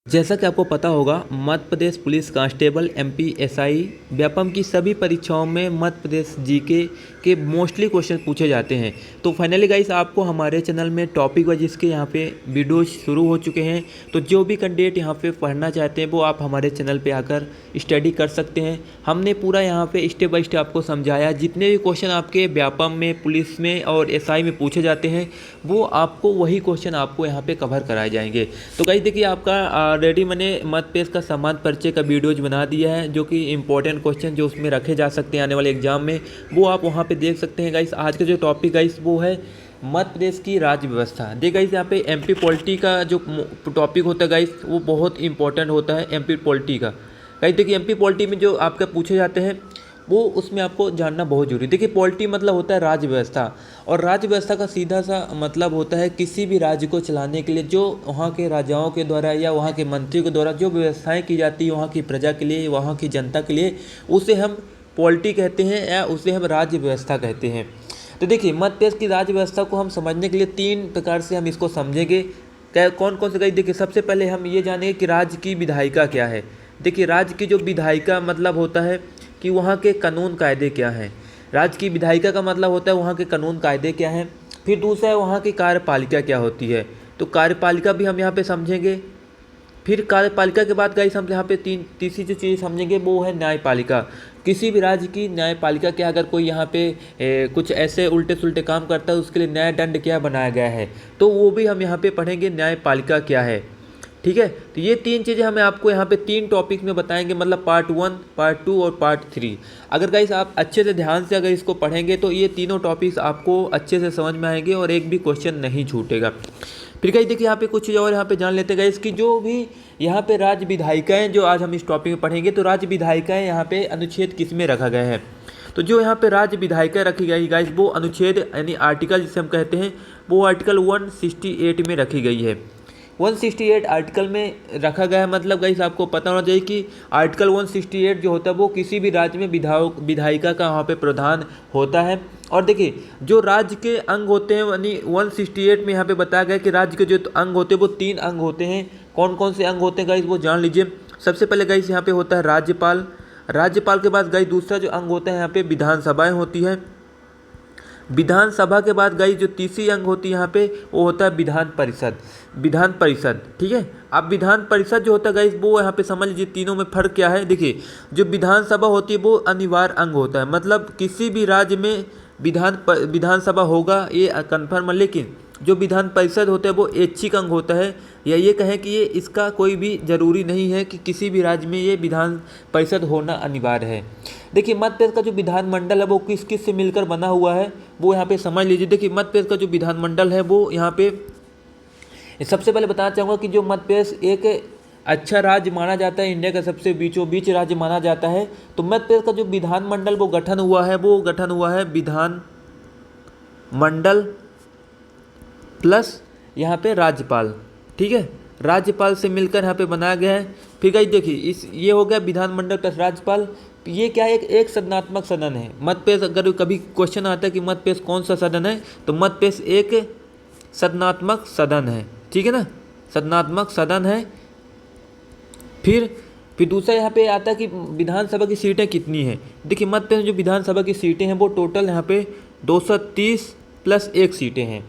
जैसा कि आपको पता होगा, Madhya Pradesh police constable MP SI Vyapam की सभी परीक्षाओं में मध्य प्रदेश जीके के मोस्टली क्वेश्चन पूछे जाते हैं। तो फाइनली गाइस, आपको हमारे चैनल में टॉपिक वाइज इसके यहाँ पे वीडियो शुरू हो चुके हैं। तो जो भी कैंडिडेट यहाँ पे पढ़ना चाहते हैं वो आप हमारे चैनल पे आकर स्टडी कर सकते हैं। हमने पूरा यहाँ पे स्टेप बाय स्टेप आपको समझाया। जितने भी क्वेश्चन आपके व्यापम में, पुलिस में और एसआई में पूछे जाते हैं वो आपको वही क्वेश्चन आपको यहाँ पे कवर कराए जाएंगे। तो गाइस देखिए, आपका ऑलरेडी मैंने मध्य प्रदेश का समान परिचय का वीडियोज बना दिया है, जो कि इंपॉर्टेंट क्वेश्चन जो उसमें रखे जा सकते हैं आने वाले एग्जाम में, वो आप वहाँ पे देख सकते हैं। गाइस आज का जो टॉपिक गाइस वो है मध्य प्रदेश की राज्य व्यवस्था। देखिए गाइस, यहाँ पे एमपी पॉलिटी का जो टॉपिक होता है गाइस वो बहुत इंपॉर्टेंट होता है एमपी पॉलिटी का। गाइस देखिए, एमपी पॉलिटी में जो आपका पूछे जाते हैं वो उसमें आपको जानना बहुत जरूरी। देखिए, पॉलिटी मतलब होता है राज्य व्यवस्था, और राज्य व्यवस्था का सीधा सा मतलब होता है किसी भी राज्य को चलाने के लिए जो वहाँ के राजाओं के द्वारा या वहाँ के मंत्रियों के द्वारा जो व्यवस्थाएं की जाती है वहाँ की प्रजा के लिए, वहाँ की जनता के लिए, उसे हम पॉलिटी कहते हैं या उसे हम राज्य व्यवस्था कहते हैं। तो देखिए, मध्य प्रदेश की राज्य व्यवस्था को हम समझने के लिए 3 प्रकार से हम इसको समझेंगे। कौन कौन से गाइस, देखिए सबसे पहले हम ये जानेंगे कि राज्य की विधायिका क्या है। देखिए, राज्य की जो विधायिका मतलब होता है कि वहाँ के कानून कायदे क्या हैं। राज्य की विधायिका का मतलब होता है वहाँ के कानून कायदे क्या हैं। फिर दूसरा है वहाँ की कार्यपालिका क्या होती है, तो कार्यपालिका भी हम यहाँ पे समझेंगे। फिर कार्यपालिका के बाद गाइस हम यहाँ पे तीसरी जो चीज़ समझेंगे वो है न्यायपालिका। किसी भी राज्य की न्यायपालिका क्या, अगर कोई यहाँ पे कुछ ऐसे उल्टे सुल्टे काम करता है उसके लिए न्याय दंड क्या बनाया गया है, तो वो भी हम यहाँ पे पढ़ेंगे न्यायपालिका क्या है। ठीक है, तो ये 3 चीज़ें हमें आपको यहाँ पे 3 टॉपिक में बताएंगे, मतलब पार्ट 1, पार्ट 2 और पार्ट 3। अगर गाइस आप अच्छे से ध्यान से अगर इसको पढ़ेंगे तो ये तीनों टॉपिक्स आपको अच्छे से समझ में आएंगे और एक भी क्वेश्चन नहीं छूटेगा। फिर गाइस देखिए, यहाँ पे कुछ चीज़ और यहाँ पे जान लेते हैं गाइस कि जो भी यहाँ पे राज्य विधायिकाएँ जो आज हम इस टॉपिक में पढ़ेंगे, तो राज्य विधायिकाएँ यहाँ पे अनुच्छेद किस में रखा गया है। तो जो यहाँ पे राज्य विधायिका रखी गई गाइस वो अनुच्छेद यानी आर्टिकल जिसे हम कहते हैं वो आर्टिकल 168 में रखी गई है। 168 आर्टिकल में रखा गया है, मतलब गाइस आपको पता होना चाहिए कि आर्टिकल 168 जो होता है वो किसी भी राज्य में विधायिका का वहाँ पे प्रावधान होता है। और देखिए, जो राज्य के अंग होते हैं यानी 168 में यहाँ पे बताया गया कि राज्य के जो अंग होते हैं वो 3 अंग होते हैं। कौन कौन से अंग होते हैं गाइस वो जान लीजिए। सबसे पहले गाइस यहाँ पे होता है राज्यपाल। राज्यपाल के बाद गाइस दूसरा जो अंग होता है यहाँ पे विधानसभाएँ होती है। विधानसभा के बाद गाइस जो तीसरी अंग होती है यहाँ पे वो होता है विधान परिषद। विधान परिषद, ठीक है। अब विधान परिषद जो होता है गाइस वो यहाँ पे समझ लीजिए तीनों में फ़र्क क्या है। देखिए, जो विधानसभा होती है वो अनिवार्य अंग होता है, मतलब किसी भी राज्य में विधानसभा होगा ये कन्फर्म है, लेकिन जो विधान परिषद होता है वो ऐच्छिक अंग होता है, या ये कहें कि ये इसका कोई भी ज़रूरी नहीं है कि किसी भी राज्य में ये विधान परिषद होना अनिवार्य है। देखिए, मध्य प्रदेश का जो विधानमंडल है वो किस किस से मिलकर बना हुआ है वो यहाँ पे समझ लीजिए। देखिए, मध्य प्रदेश का जो विधानमंडल है वो यहाँ पे सबसे पहले बताना चाहूँगा कि जो मध्य प्रदेश एक अच्छा राज्य माना जाता है, इंडिया का सबसे बीचों बीच राज्य माना जाता है। तो मध्य प्रदेश का जो विधानमंडल वो गठन हुआ है विधानमंडल प्लस यहाँ पे राज्यपाल, ठीक है। राज्यपाल से मिलकर यहाँ पे बनाया गया है। फिर गाइस देखिए, ये हो गया विधानमंडल प्लस राज्यपाल। ये क्या है, एक सदनात्मक सदन है। मध्य प्रदेश, अगर कभी क्वेश्चन आता है कि मध्य प्रदेश कौन सा सदन है, तो मध्य प्रदेश एक सदनात्मक सदन है, ठीक है ना, सदनात्मक सदन है। फिर दूसरा यहाँ पे आता है कि विधानसभा की सीटें कितनी हैं। देखिए, मध्य प्रदेश जो विधानसभा की सीटें हैं वो टोटल यहाँ पे 230 + 1 सीटें हैं,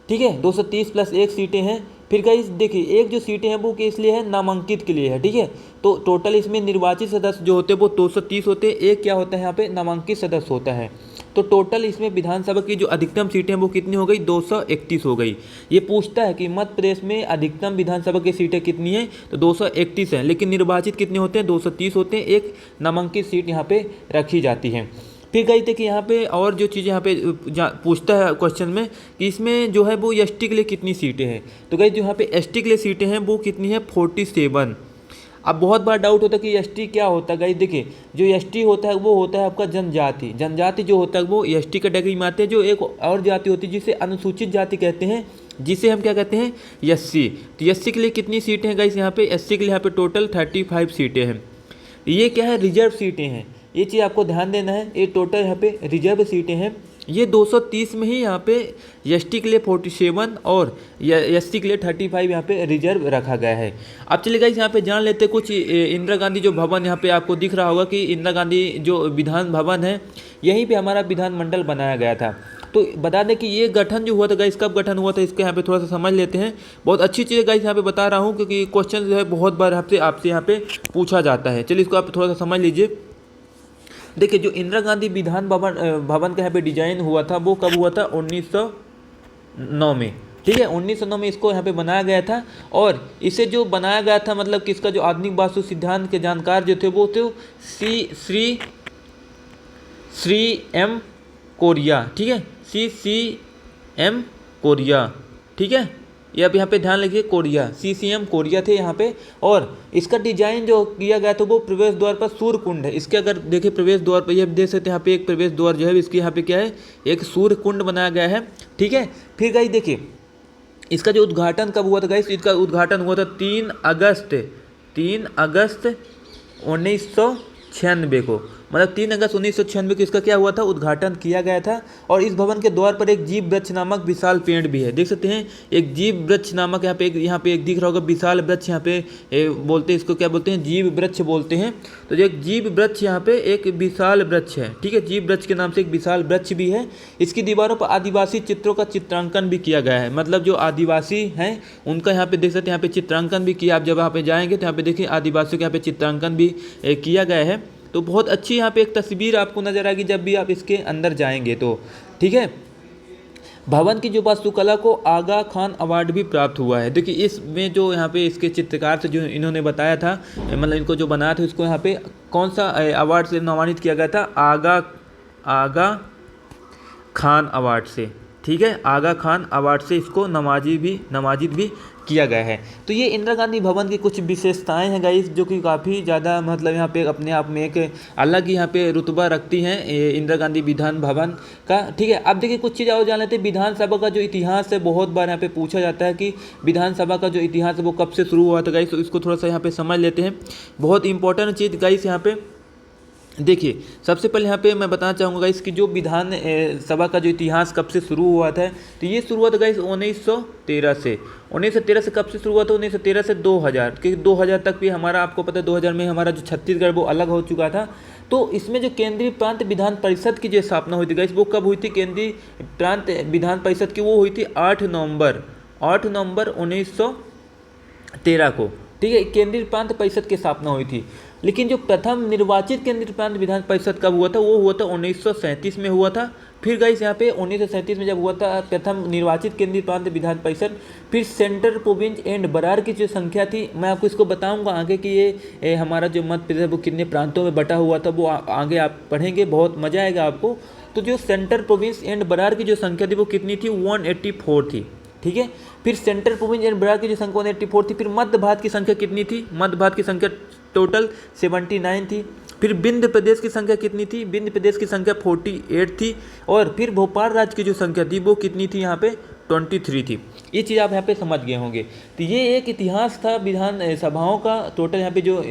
ठीक है, 230 + 1 सीटें हैं। फिर गाइस देखिए, एक जो सीटें हैं वो किस लिए है, नामांकित के लिए है, ठीक है। तो टोटल इसमें निर्वाचित सदस्य जो होते हैं वो 230 होते हैं। एक क्या होता है यहाँ पे, नामांकित सदस्य होता है। तो टोटल इसमें विधानसभा की जो अधिकतम सीटें हैं वो कितनी हो गई, 231 हो गई। ये पूछता है कि मध्य प्रदेश में अधिकतम विधानसभा की सीटें कितनी हैं, तो 231 हैं, लेकिन निर्वाचित कितने होते हैं, 230 होते हैं। एक नामांकित सीट यहाँ पे रखी जाती है। फिर गई देखिए, यहाँ पे और जो चीज़ें यहाँ पे पूछता है क्वेश्चन में कि इसमें जो है वो एसटी के लिए कितनी सीटें हैं। तो गई जो यहाँ पे एसटी के लिए सीटें हैं वो कितनी है, 47। अब बहुत बार डाउट होता है कि एसटी क्या होता है। गाइस देखिए, जो एसटी होता है वो होता है आपका जनजाति जो होता है वो एसटी कैटेगरी में आते हैं। जो एक और जाति होती है जिसे अनुसूचित जाति कहते हैं, जिसे हम क्या कहते हैं, एससी। तो एससी के लिए कितनी सीटें हैं गाइस, यहाँ पे एससी के लिए यहाँ पे टोटल 35 सीटें हैं। ये क्या है, रिजर्व सीटें हैं। ये चीज़ आपको ध्यान देना है, ये टोटल यहाँ पे रिजर्व सीटें हैं। ये 230 में ही यहाँ पे एसटी के लिए 47 और एससी के लिए 35 यहाँ पे रिजर्व रखा गया है। अब चलिए गाइस यहाँ पे जान लेते हैं कुछ इंदिरा गांधी जो भवन यहाँ पे आपको दिख रहा होगा कि इंदिरा गांधी जो विधान भवन है यहीं पे हमारा विधानमंडल बनाया गया था। तो बता दें कि ये गठन जो हुआ था गाइस कब गठन हुआ था इसके यहाँ पे थोड़ा सा समझ लेते हैं। बहुत अच्छी चीज़ गाइस यहाँ पे बता रहा हूँ क्योंकि क्वेश्चन जो है बहुत बार आपसे यहाँ पे पूछा जाता है। चलिए इसको आप थोड़ा सा समझ लीजिए। देखिए जो इंदिरा गांधी विधान भवन का यहाँ पे डिजाइन हुआ था वो कब हुआ था 1909 में। ठीक है 1909 में इसको यहाँ पे बनाया गया था। और इसे जो बनाया गया था मतलब किसका जो आधुनिक वास्तु सिद्धांत के जानकार जो थे वो थे श्री एम कोरिया। ठीक है CCM कोरिया। ठीक है ये आप यहाँ पे ध्यान रखिए कोरिया CCM कोरिया थे यहाँ पे। और इसका डिजाइन जो किया गया था वो प्रवेश द्वार पर सूर्य कुंड है। इसके अगर देखिए प्रवेश द्वार पर ये देख सकते हैं यहाँ पे एक प्रवेश द्वार जो है इसके यहाँ पे क्या है एक सूर्य कुंड बनाया गया है। ठीक है फिर गाइस देखिए इसका जो उद्घाटन कब हुआ था गाइस इसका उद्घाटन हुआ था 3 अगस्त 1996 को। मतलब 3 अगस्त 1996 को इसका क्या हुआ था उद्घाटन किया गया था। और इस भवन के द्वार पर एक जीव वृक्ष नामक विशाल पेड़ भी है। देख सकते हैं एक जीव वृक्ष नामक यहाँ पे एक दिख रहा होगा विशाल वृक्ष यहाँ पे बोलते हैं इसको क्या बोलते हैं जीव वृक्ष बोलते हैं। तो जो एक जीव वृक्ष यहाँ पे एक विशाल वृक्ष है। ठीक है जीव वृक्ष के नाम से एक विशाल वृक्ष भी है। इसकी दीवारों पर आदिवासी चित्रों का चित्रांकन भी किया गया है। मतलब जो आदिवासी हैं उनका यहाँ पे देख सकते हैं यहाँ पे चित्रांकन भी किया। आप जब यहाँ पे जाएंगे तो यहाँ पे देखिए आदिवासियों के यहाँ पे चित्रांकन भी किया गया है। तो बहुत अच्छी यहाँ पे एक तस्वीर आपको नजर आएगी जब भी आप इसके अंदर जाएंगे तो। ठीक है भवन की जो वास्तुकला को आगा खान अवार्ड भी प्राप्त हुआ है। देखिए इसमें जो यहाँ पे इसके चित्रकार से जो इन्होंने बताया था मतलब इनको जो बनाया था उसको यहाँ पे कौन सा अवार्ड से नामांकित किया गया था आगा खान अवार्ड से। ठीक है आगा खान अवार्ड से इसको नवाजित भी किया गया है। तो ये इंदिरा गांधी भवन की कुछ विशेषताएं हैं गाइस जो कि काफ़ी ज़्यादा मतलब यहाँ पे अपने आप में एक अलग यहाँ पे रुतबा रखती हैं इंदिरा गांधी विधान भवन का। ठीक है अब देखिए कुछ चीज़ और जान लेते हैं। विधानसभा का जो इतिहास है बहुत बार यहाँ पे पूछा जाता है कि विधानसभा का जो इतिहास है वो कब से शुरू हुआ था गाइस। तो इसको थोड़ा सा यहाँ पे समझ लेते हैं। बहुत इंपॉर्टेंट चीज़ गाइस यहाँ पे देखिए सबसे पहले यहाँ पे मैं बताना चाहूँगा गाइस कि जो विधान सभा का जो इतिहास कब से शुरू हुआ था तो ये शुरू हुआ था गाइस 1913 से। 1913 से कब से शुरू हुआ था 1913 से 2000 क्योंकि 2000 तक भी हमारा आपको पता है 2000 में हमारा जो छत्तीसगढ़ वो अलग हो चुका था। तो इसमें जो केंद्रीय प्रांत विधान परिषद की जो स्थापना हुई थी गाइस वो कब हुई थी केंद्रीय प्रांत विधान परिषद की वो हुई थी 8 नवंबर 1913 को। ठीक है केंद्रीय प्रांत परिषद की स्थापना हुई थी। लेकिन जो प्रथम निर्वाचित केंद्रीय प्रांत विधान परिषद कब हुआ था वो हुआ था 1937 में हुआ था। फिर गाइस यहाँ पे 1937 में जब हुआ था प्रथम निर्वाचित केंद्रीय प्रांत विधान परिषद फिर सेंट्रल प्रोविंस एंड बरार की जो संख्या थी मैं आपको इसको बताऊंगा आगे कि ये हमारा जो मध्य प्रदेश वो कितने प्रांतों में बटा हुआ था वो आगे आप पढ़ेंगे बहुत मज़ा आएगा आपको। तो जो सेंट्रल प्रोविंस एंड बरार की जो संख्या थी वो कितनी थी 184 थी। ठीक है फिर सेंट्रल प्रोविंस एंड बरार की जो संख्या 184 थी। फिर मध्य भारत की संख्या कितनी थी मध्य भारत की संख्या टोटल 79 थी। फिर विंध्य प्रदेश की संख्या कितनी थी विंध्य प्रदेश की संख्या 48 थी। और फिर भोपाल राज्य की जो संख्या थी वो कितनी थी यहाँ पे 23 थी। ये चीज़ आप यहाँ पे समझ गए होंगे। तो ये एक इतिहास था विधान सभाओं का। टोटल यहाँ पे जो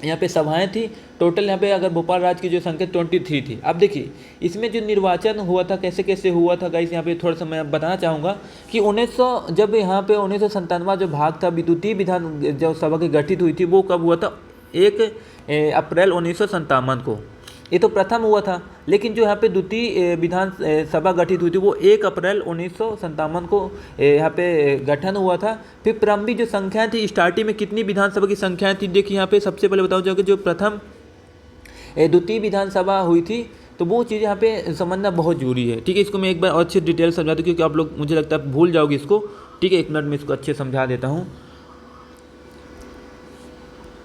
यहाँ पे सभाएं थी टोटल यहाँ पे अगर भोपाल राज्य की जो संख्या 23 थी। अब देखिए इसमें जो निर्वाचन हुआ था कैसे कैसे हुआ था गाइस यहाँ पे थोड़ा सा मैं बताना चाहूँगा कि 1900 जब यहाँ पे 1997 जो भाग था द्वितीय विधान जो सभा की गठित हुई थी वो कब हुआ था 1 अप्रैल 1957 को। ये तो प्रथम हुआ था। लेकिन जो यहाँ पे द्वितीय विधान सभा गठित हुई थी वो 1 अप्रैल 1957 को यहाँ पे गठन हुआ था। फिर प्रारंभिक जो संख्याएं थी स्टार्टिंग में कितनी विधानसभा की संख्याएं थी देखिए यहाँ पे सबसे पहले बताऊँ कि जो प्रथम द्वितीय विधानसभा हुई थी तो वो चीज़ यहाँ पे समझना बहुत जरूरी है। ठीक है इसको मैं एक बार और अच्छे डिटेल समझा दूँ क्योंकि आप लोग मुझे लगता है भूल जाओगे इसको। ठीक है 1 मिनट में इसको अच्छे समझा देता हूँ।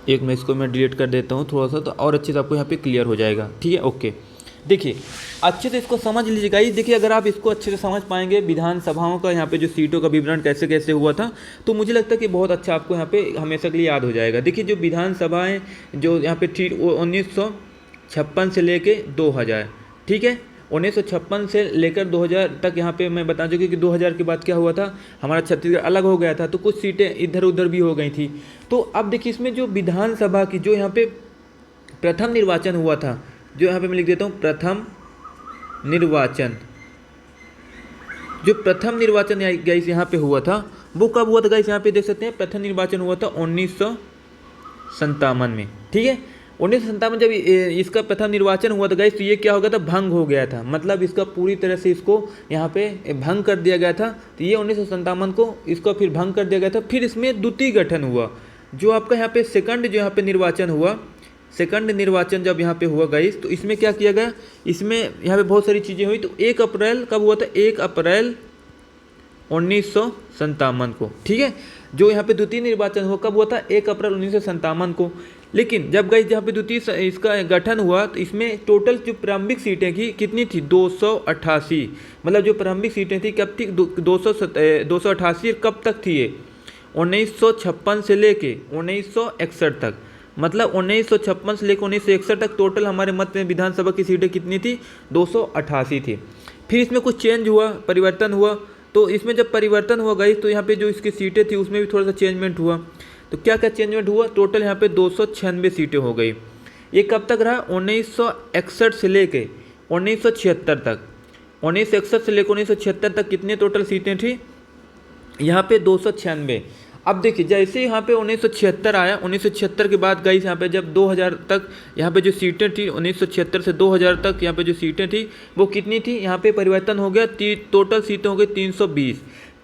एक मैं इसको मैं डिलीट कर देता हूँ थोड़ा सा तो और अच्छे से आपको यहाँ पे क्लियर हो जाएगा। ठीक है ओके देखिए अच्छे से इसको समझ लीजिएगा। ये देखिए अगर आप इसको अच्छे से समझ पाएंगे विधानसभाओं का यहाँ पे जो सीटों का विवरण कैसे कैसे हुआ था तो मुझे लगता है कि बहुत अच्छा आपको यहाँ पे हमेशा के लिए याद हो जाएगा। देखिए जो विधानसभाएं जो यहाँ पे थी 1956 से लेके 2000। ठीक है 1956 से लेकर 2000 तक यहाँ पे मैं बता चुकी कि 2000 के बाद क्या हुआ था हमारा छत्तीसगढ़ अलग हो गया था तो कुछ सीटें इधर उधर भी हो गई थी। तो अब देखिए इसमें जो विधानसभा की जो यहाँ पे प्रथम निर्वाचन हुआ था जो यहाँ पे मैं लिख देता हूँ प्रथम निर्वाचन, जो प्रथम निर्वाचन गाइस यहाँ पे हुआ था वो कब हुआ था गाइस, यहाँ पे देख सकते हैं प्रथम निर्वाचन हुआ था 1957 में। ठीक है, 1957 जब इसका प्रथम निर्वाचन हुआ था गाइस, तो ये क्या हो गया था, भंग हो गया था, मतलब इसका पूरी तरह से इसको यहाँ पे भंग कर दिया गया था। तो ये 1957 को इसको फिर भंग कर दिया गया था। फिर इसमें द्वितीय गठन हुआ, जो आपका यहाँ पे सेकंड जो यहाँ पे निर्वाचन हुआ, सेकंड निर्वाचन जब यहाँ पे हुआ गाइस, तो इसमें क्या किया गया, इसमें यहाँ पे बहुत सारी चीज़ें हुई। तो 1 अप्रैल कब हुआ था, 1 अप्रैल 1957 को। ठीक है, जो यहाँ पे द्वितीय निर्वाचन हुआ कब हुआ था, 1 अप्रैल 1957 को। लेकिन जब गाइस यहाँ पे द्वितीय इसका गठन हुआ, तो इसमें टोटल जो प्रारंभिक सीटें की कितनी थी, 288। मतलब जो प्रारंभिक सीटें थी कब थी, 288। कब तक थी ये, 1956 से लेके 1961 तक। मतलब 1956 से लेकर 1961 तक टोटल हमारे मध्य में विधानसभा की सीटें कितनी थी, 288 थी। फिर इसमें कुछ चेंज हुआ, परिवर्तन हुआ। तो इसमें जब परिवर्तन हुआ गई, तो यहाँ पे जो इसकी सीटें थी उसमें भी थोड़ा सा चेंजमेंट हुआ। तो क्या क्या चेंजमेंट हुआ, टोटल यहाँ पे 296 सीटें हो गई। ये कब तक रहा, 1961 से लेके 1976 तक। 1961 से लेकर 1976 तक कितने टोटल सीटें थी, यहाँ पे 296। अब देखिए जैसे यहाँ पे 1976 आया, 1976 के बाद गई यहाँ पे जब 2000 तक यहाँ पे जो सीटें थी, 1976 से 2000 तक यहाँ पे जो सीटें थी वो कितनी थी, यहाँ पे परिवर्तन हो गया, टोटल सीटें हो गई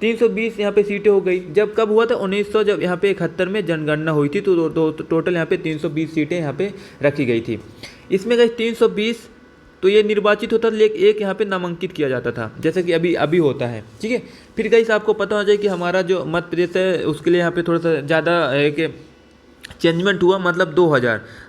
320 यहाँ पे सीटें हो गई। जब कब हुआ था, 1900 जब यहाँ पे 71 में जनगणना हुई थी, तो टोटल यहाँ पे 320 सीटें यहाँ पे रखी गई थी। इसमें गई 320, तो ये निर्वाचित होता था, लेकिन एक यहाँ पे नामांकित किया जाता था, जैसे कि अभी होता है। ठीक है, फिर गाइस आपको पता हो जाए कि हमारा जो मध्य प्रदेश है उसके लिए यहाँ पे थोड़ा सा ज़्यादा एक चेंजमेंट हुआ। मतलब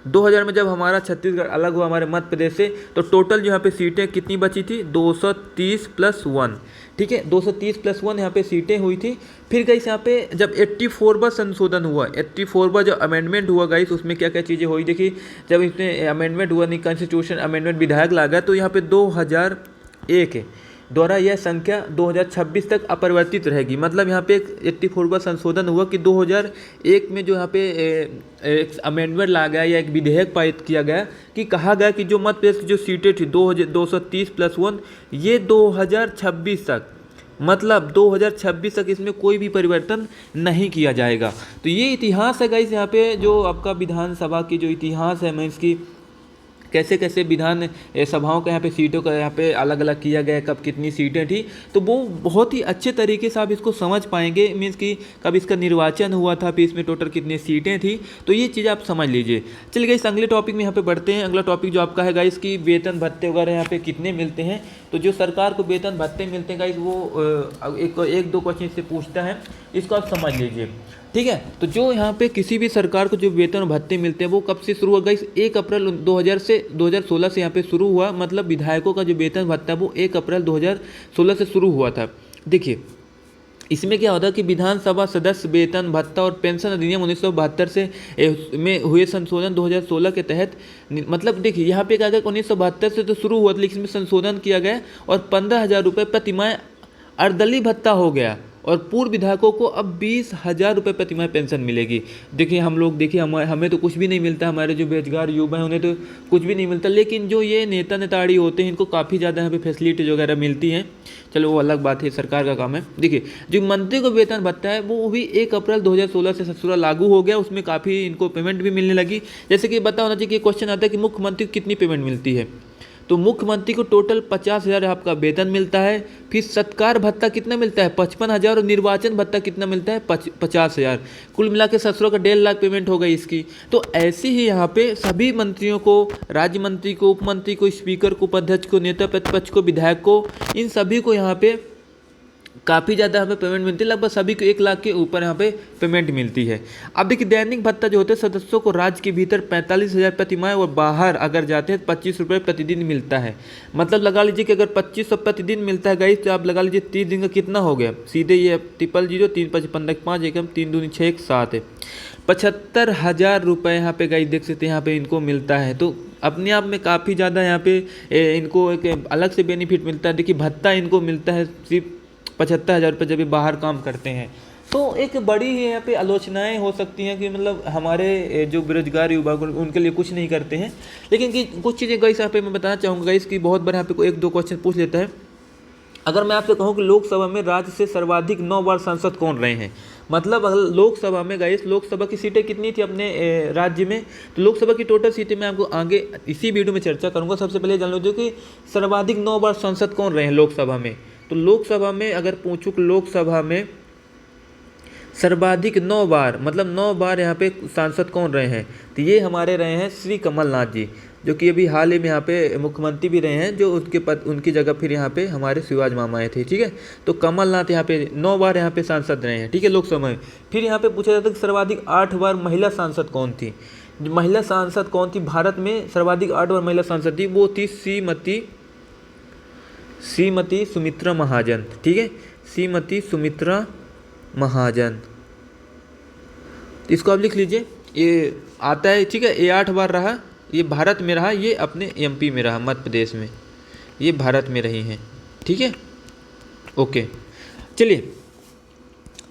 2000 में जब हमारा छत्तीसगढ़ अलग हुआ हमारे मध्य प्रदेश से, तो टोटल जो यहाँ पे सीटें कितनी बची थी, 230+1। ठीक है, 230+1 यहाँ पे सीटें हुई थी। फिर गाइस यहाँ पे जब 84वां संशोधन हुआ, 84वां जो अमेंडमेंट हुआ गाइस, उसमें क्या क्या चीज़ें हुई देखिए। जब इसमें अमेंडमेंट हुआ, नहीं कॉन्स्टिट्यूशन अमेंडमेंट विधायक लागा, तो यहाँ पे 2001 द्वारा यह संख्या 2026 तक अपरिवर्तित रहेगी। मतलब यहाँ पे एक 84वां संशोधन हुआ कि 2001 में जो यहाँ पे एक अमेंडमेंट ला गया या एक विधेयक पारित किया गया कि कहा गया कि जो मध्य प्रदेश की जो सीटें थी 230+1, ये 2026 तक, मतलब 2026 तक इसमें कोई भी परिवर्तन नहीं किया जाएगा। तो ये इतिहास है गाइस, यहाँ पे जो आपका विधानसभा की जो इतिहास है, मैं इसकी कैसे कैसे विधान सभाओं का यहाँ पे सीटों का यहाँ पे अलग अलग किया गया, कब कितनी सीटें थी, तो वो बहुत ही अच्छे तरीके से आप इसको समझ पाएंगे। मीन्स कि कब इसका निर्वाचन हुआ था, फिर इसमें टोटल कितनी सीटें थी, तो ये चीज़ आप समझ लीजिए। चलिए गाइस अगले टॉपिक में यहाँ पे बढ़ते हैं। अगला टॉपिक जो आपका है गाइस की वेतन भत्ते वगैरह यहाँ पे कितने मिलते हैं। तो जो सरकार को वेतन भत्ते मिलते हैं गाइस, वो एक दो क्वेश्चन से पूछता है, इसको आप समझ लीजिए। ठीक है, तो जो यहाँ पे किसी भी सरकार को जो वेतन भत्ते मिलते हैं वो कब से शुरू हुआ गाइस, 1 अप्रैल 2016 से यहाँ पे शुरू हुआ। मतलब विधायकों का जो वेतन भत्ता है वो 1 अप्रैल 2016 से शुरू हुआ था। देखिए इसमें क्या होता है कि विधानसभा सदस्य वेतन भत्ता और पेंशन अधिनियम 1972 से में हुए संशोधन 2016 के तहत, मतलब देखिए यहाँ पे क्या गया, 1972 से तो शुरू हुआ, लेकिन इसमें संशोधन किया गया और 15,000 रुपये प्रतिमाह अर्दली भत्ता हो गया और पूर्व विधायकों को अब 20,000 रुपये प्रतिमाह पेंशन मिलेगी। देखिए हम लोग देखिए हमें तो कुछ भी नहीं मिलता, हमारे जो बेरोजगार युवा हैं उन्हें तो कुछ भी नहीं मिलता, लेकिन जो ये नेता नेताड़ी होते हैं इनको काफ़ी ज़्यादा यहाँ पे फैसिलिटीज वगैरह मिलती हैं। चलो वो अलग बात है, सरकार का काम है। देखिए जो मंत्री को वेतन भत्ता है वो भी 1 अप्रैल 2016 से ससुरा लागू हो गया, उसमें काफ़ी इनको पेमेंट भी मिलने लगी। जैसे कि पता होना चाहिए कि क्वेश्चन आता है कि मुख्यमंत्री को कितनी पेमेंट मिलती है, तो मुख्यमंत्री को टोटल 50,000 आपका वेतन मिलता है। फिर सत्कार भत्ता कितना मिलता है, 55,000, और निर्वाचन भत्ता कितना मिलता है, 50,000। कुल मिला के ससुरों का 1.5 लाख पेमेंट हो गई इसकी। तो ऐसे ही यहाँ पे सभी मंत्रियों को, राज्य मंत्री को, उप मंत्री को, स्पीकर को, उपाध्यक्ष को, नेता प्रतिपक्ष को, विधायक को, इन सभी को यहाँ पे काफ़ी ज़्यादा हमें पेमेंट मिलती है। लगभग सभी को 1 लाख के ऊपर यहाँ पे पेमेंट मिलती है। अब देखिए दैनिक भत्ता जो होते हैं सदस्यों को राज्य के भीतर 45,000 प्रतिमाह और बाहर अगर जाते हैं 25 रुपये प्रतिदिन मिलता है। मतलब लगा लीजिए कि अगर 2500 प्रतिदिन मिलता है गाइस, तो आप लगा लीजिए 30 दिन का कितना हो गया, सीधे ये 000 3 5 15 5 एकम 3 दूनी 6 1 7 है, 75,000 रुपये यहाँ पे गाइस देख सकते हैं यहाँ पे इनको मिलता है। तो अपने आप में काफ़ी ज़्यादा यहाँ पे इनको एक अलग से बेनिफिट मिलता है। देखिए भत्ता इनको मिलता है सिर्फ 75,000 रुपये जब ये बाहर काम करते हैं। तो एक बड़ी ही यहाँ पे आलोचनाएं हो सकती हैं कि मतलब हमारे जो बेरोजगार युवा उनके लिए कुछ नहीं करते हैं। लेकिन कि कुछ चीज़ें गाइस यहाँ पे मैं बताना चाहूँगा गाइस कि बहुत बार यहाँ पे कोई 1-2 क्वेश्चन पूछ लेता है। अगर मैं आपसे कहूँ कि लोकसभा में राज्य से सर्वाधिक 9 बार सांसद कौन रहे हैं, मतलब अगर लोकसभा में गाइस लोकसभा की सीटें कितनी थी अपने राज्य में, तो लोकसभा की टोटल सीटें मैं आपको आगे इसी वीडियो में चर्चा करूँगा। सबसे पहले जान लो कि सर्वाधिक 9 बार सांसद कौन रहे हैं लोकसभा में। तो लोकसभा में अगर पूछूँ कि लोकसभा में सर्वाधिक 9 बार, मतलब 9 बार यहाँ पे सांसद कौन रहे हैं, तो ये हमारे रहे हैं श्री कमलनाथ जी, जो कि अभी हाल ही में यहाँ पे मुख्यमंत्री भी रहे हैं, जो उनकी जगह फिर यहाँ पे हमारे शिवराज मामा आए थे। ठीक है, तो कमलनाथ यहाँ पे 9 बार यहाँ पे सांसद रहे हैं। ठीक है, लोकसभा में। फिर यहाँ पे पूछा जाता है कि सर्वाधिक 8 बार महिला सांसद कौन थी। महिला सांसद कौन थी भारत में, सर्वाधिक 8 बार महिला सांसद थी, वो थी श्रीमती सुमित्रा महाजन। ठीक है, श्रीमती सुमित्रा महाजन, इसको आप लिख लीजिए, ये आता है। ठीक है, ये 8 बार रहा, ये भारत में रहा, ये अपने एमपी में रहा, मध्य प्रदेश में, ये भारत में रही हैं। ठीक है, ओके। चलिए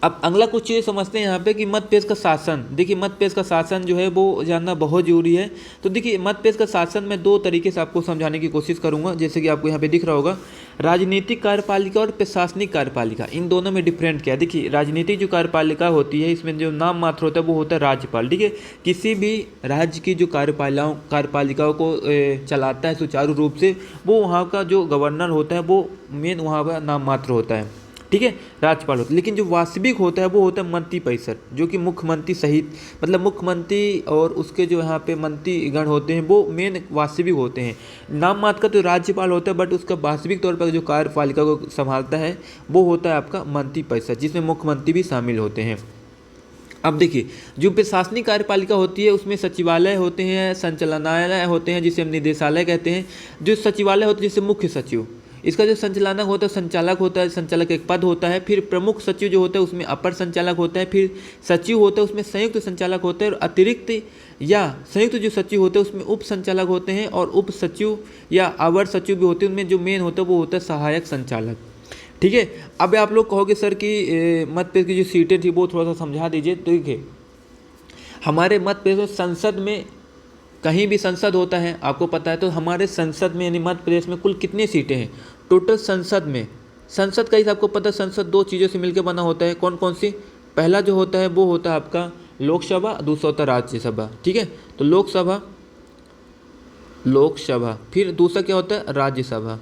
अब अगला कुछ चीज़ें समझते हैं यहाँ पे कि मध्य प्रदेश का शासन। देखिए मध्य प्रदेश का शासन जो है वो जानना बहुत ज़रूरी है। तो देखिए मध्य प्रदेश का शासन मैं 2 तरीके से आपको समझाने की कोशिश करूँगा। जैसे कि आपको यहाँ पे दिख रहा होगा, राजनीतिक कार्यपालिका और प्रशासनिक कार्यपालिका, इन दोनों में डिफरेंट क्या है। देखिए राजनीतिक जो कार्यपालिका होती है, इसमें जो नाम मात्र होता है वो होता है राज्यपाल। ठीक है, किसी भी राज्य की जो कार्यपालिकाओं को चलाता है सुचारू रूप से, वो वहाँ का जो गवर्नर होता है वो मेन वहाँ का नाम मात्र होता है। ठीक है, राज्यपाल होता है। लेकिन जो वास्तविक होता है वो होता है मंत्री परिषद, जो कि मुख्यमंत्री सहित, मतलब मुख्यमंत्री और उसके जो यहाँ पे मंत्रीगण होते हैं वो मेन वास्तविक होते हैं। नाम मात्र का तो राज्यपाल होता है, बट उसका वास्तविक तौर पर जो कार्यपालिका को संभालता है वो होता है आपका मंत्री परिषद, जिसमें मुख्यमंत्री भी शामिल होते हैं। अब देखिए जो प्रशासनिक कार्यपालिका होती है उसमें सचिवालय होते हैं, संचालनालय होते हैं जिसे हम निदेशालय कहते हैं। जो सचिवालय होता है जैसे मुख्य सचिव, इसका जो संचालक होता है संचालक होता है, संचालक एक पद होता है। फिर प्रमुख सचिव जो होता है उसमें अपर संचालक होता है। फिर सचिव होता है उसमें संयुक्त संचालक होता है, और अतिरिक्त या संयुक्त जो सचिव होते हैं उसमें उप संचालक होते हैं, और उप सचिव या अवर सचिव भी होते हैं। उनमें जो मेन होता है वो होता है सहायक संचालक। ठीक है, अब आप लोग कहोगे सर कि मध्य प्रदेश की जो सीटें थी वो थोड़ा सा समझा दीजिए। तो देखिए हमारे मध्य प्रदेश में संसद में, कहीं भी संसद होता है आपको पता है, तो हमारे संसद में यानी मध्य प्रदेश में कुल कितनी सीटें हैं टोटल संसद में। संसद का ही आपको पता है, संसद 2 चीज़ों से मिलकर बना होता है। कौन कौन सी? पहला जो होता है वो होता है आपका लोकसभा, दूसरा होता है राज्यसभा। ठीक है, तो लोकसभा, फिर दूसरा क्या होता है राज्यसभा।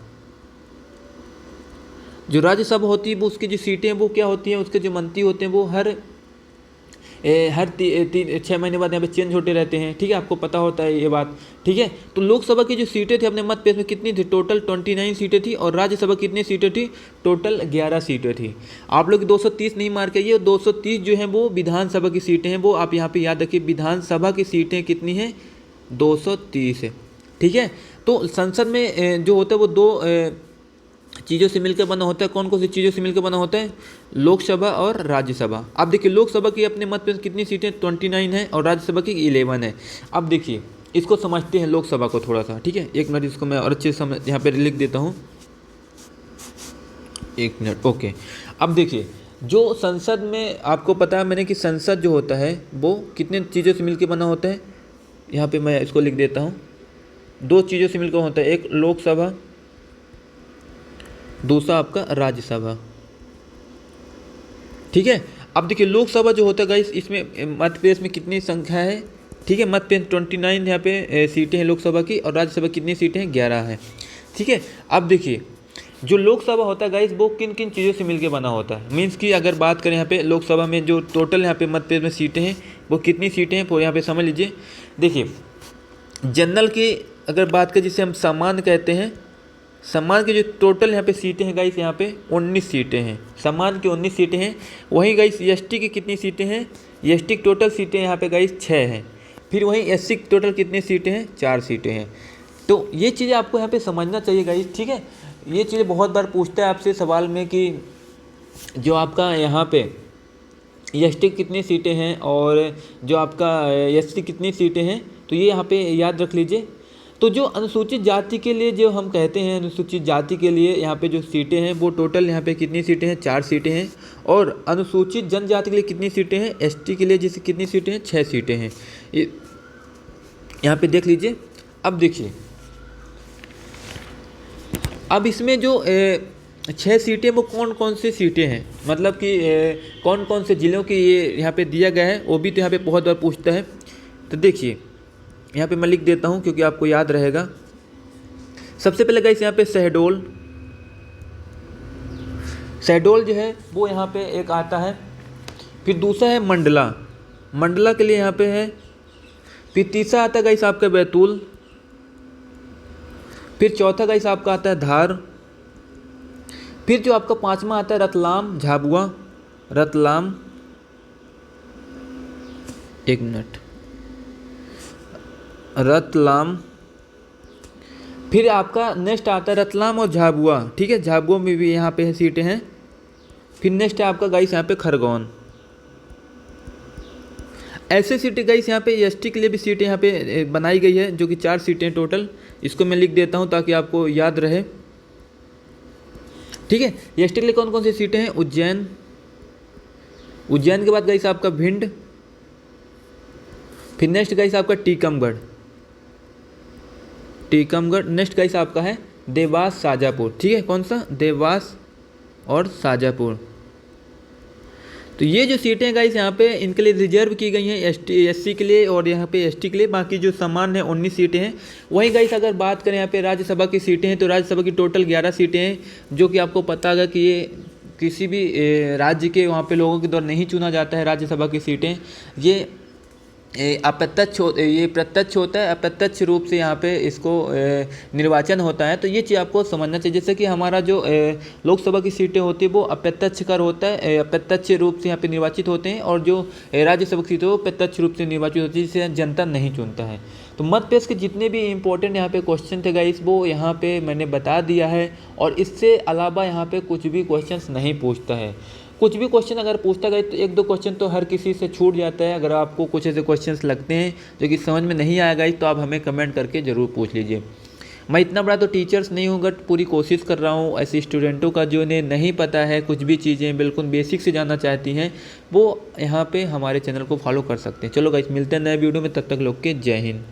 जो राज्यसभा होती है वो उसकी जो सीटें हैं वो क्या होती हैं, उसके जो मंत्री होते हैं वो हर 6 महीने बाद यहाँ पे चेंज होते रहते हैं। ठीक है, आपको पता होता है ये बात। ठीक है, तो लोकसभा की जो सीटें थी अपने मध्य प्रदेश में कितनी थी, टोटल 29 सीटें थी, और राज्यसभा कितनी सीटें थी, टोटल 11 सीटें थी। आप लोग 230 नहीं मार के, ये 230 जो है वो विधानसभा की सीटें हैं, वो आप यहाँ पे याद रखिए। विधानसभा की सीटें कितनी हैं, 230 है। ठीक है, तो संसद में जो होता है वो 2 चीज़ों से मिलकर बना होता है। कौन कौन सी चीज़ों से मिलकर बना होता है, लोकसभा और राज्यसभा। अब देखिए लोकसभा की अपने मध्य प्रदेश कितनी सीटें 29 है, और राज्यसभा की 11 है। अब देखिए इसको समझते हैं लोकसभा को थोड़ा सा। ठीक है, 1 मिनट, इसको मैं और अच्छे से समझ यहाँ पे लिख देता हूँ, 1 मिनट। ओके, अब देखिए जो संसद में आपको पता है मैंने कि संसद जो होता है वो कितने चीज़ों से मिलकर बना होता है। यहाँ पे मैं इसको लिख देता हूँ, 2 चीज़ों से मिलकर होता है, एक लोकसभा, दूसरा आपका राज्यसभा। ठीक है, अब देखिए लोकसभा जो होता है गाइस, इसमें मध्य प्रदेश में कितनी संख्या है। ठीक है, मध्य प्रदेश 29 यहाँ पे सीटें हैं लोकसभा की, और राज्यसभा कितनी सीटें हैं, 11 है। ठीक है, अब देखिए जो लोकसभा होता है गाइस वो किन किन चीज़ों से मिलकर बना होता है। मीन्स कि अगर बात करें यहाँ पे लोकसभा में जो टोटल यहाँ पे मध्य प्रदेश में सीटें हैं वो कितनी सीटें हैं, वो यहाँ पे समझ लीजिए। देखिए जनरल की अगर बात करें जिसे हम सामान्य कहते हैं, सामान्य की जो टोटल यहाँ पे सीटें हैं गाइस, यहाँ पे 19 सीटें हैं, सामान्य की 19 सीटें हैं। वहीं गाइस एसटी की कितनी सीटें हैं, एसटी की टोटल सीटें यहाँ पे गाइस 6 हैं। फिर वहीं एससी की टोटल कितनी सीटें हैं, 4 सीटें हैं। तो ये चीज़ें आपको यहाँ पे समझना चाहिए गाइस। ठीक है, ये चीज़ें बहुत बार पूछता है आपसे सवाल में कि जो आपका यहाँ पे एसटी कितनी सीटें हैं और जो आपका एससी कितनी सीटें हैं, तो ये यहाँ पे याद रख लीजिए। तो जो अनुसूचित जाति के लिए जो हम कहते हैं, अनुसूचित जाति के लिए यहाँ पे जो सीटें हैं वो टोटल यहाँ पे कितनी सीटें हैं, 4 सीटें हैं। और अनुसूचित जनजाति के लिए कितनी सीटें हैं, एसटी के लिए जैसे कितनी सीटें हैं, 6 सीटें हैं। यहाँ पे देख लीजिए। अब देखिए, अब इसमें जो 6 सीटें वो कौन कौन सी सीटें हैं, मतलब कि कौन कौन से ज़िलों की ये यहाँ पे दिया गया है, वो भी तो यहाँ पे बहुत बार पूछता है। तो देखिए यहाँ पे मैं लिख देता हूँ क्योंकि आपको याद रहेगा। सबसे पहले गाइस यहाँ पे शहडोल जो है वो यहाँ पे एक आता है। फिर दूसरा है मंडला के लिए यहाँ पे है। फिर तीसरा आता है गाइस आपका बैतूल। फिर चौथा गाइस आपका आता है धार। फिर जो आपका 5वां आता है रतलाम झाबुआ, रतलाम। फिर आपका नेक्स्ट आता है रतलाम और झाबुआ, ठीक है, झाबुआ में भी यहाँ पे सीटें हैं। फिर नेक्स्ट है आपका गाइस यहाँ पे खरगोन। ऐसे सीटें गाइस यहाँ पे एसटी के लिए भी सीटें यहाँ पे बनाई गई है, जो कि 4 सीटें टोटल। इसको मैं लिख देता हूँ ताकि आपको याद रहे, ठीक है। एसटी के लिए कौन कौन सी सीटें हैं, उज्जैन के बाद गाइस आपका भिंड। फिर नेक्स्ट गाइस आपका टीकमगढ़। नेक्स्ट गाइस आपका है देवास शाजापुर, ठीक है, कौन सा, देवास और शाजापुर। तो ये जो सीटें गाइस यहाँ पे इनके लिए रिजर्व की गई हैं, एससी के लिए और यहाँ पे एसटी के लिए। बाकी जो सामान्य है 19 सीटें हैं। वहीं गाइस अगर बात करें यहाँ पे राज्यसभा की सीटें हैं, तो राज्यसभा की टोटल 11 सीटें हैं, जो कि आपको पता होगा कि ये किसी भी राज्य के वहाँ पे लोगों के द्वारा नहीं चुना जाता है राज्यसभा की सीटें। ये प्रत्यक्ष होता है, अप्रत्यक्ष रूप से यहाँ पे इसको निर्वाचन होता है। तो ये चीज़ आपको समझना चाहिए। जैसे कि हमारा जो लोकसभा की सीटें होती है वो अप्रत्यक्ष कर होता है, अप्रत्यक्ष रूप से यहाँ पे निर्वाचित होते हैं, और जो राज्यसभा की सीटें वो प्रत्यक्ष रूप से निर्वाचित होती है, जिसे जनता नहीं चुनता है। तो मध्य प्रदेश के जितने भी इंपॉर्टेंट यहाँ पे क्वेश्चन थे गाइस, वो यहाँ पे मैंने बता दिया है। और इससे अलावा यहाँ पे कुछ भी क्वेश्चन नहीं पूछता है। कुछ भी क्वेश्चन अगर पूछता गया तो 1-2 क्वेश्चन तो हर किसी से छूट जाता है। अगर आपको कुछ ऐसे क्वेश्चंस लगते हैं जो कि समझ में नहीं आएगा तो आप हमें कमेंट करके ज़रूर पूछ लीजिए। मैं इतना बड़ा तो टीचर्स नहीं हूँ, बट पूरी कोशिश कर रहा हूँ ऐसे स्टूडेंटों का जो इन्हें नहीं पता है, कुछ भी चीज़ें बिल्कुल बेसिक से जानना चाहती हैं, वो यहाँ पे हमारे चैनल को फॉलो कर सकते हैं। चलो गाइस, मिलते हैं नए वीडियो में, तब तक लोग के जय हिंद।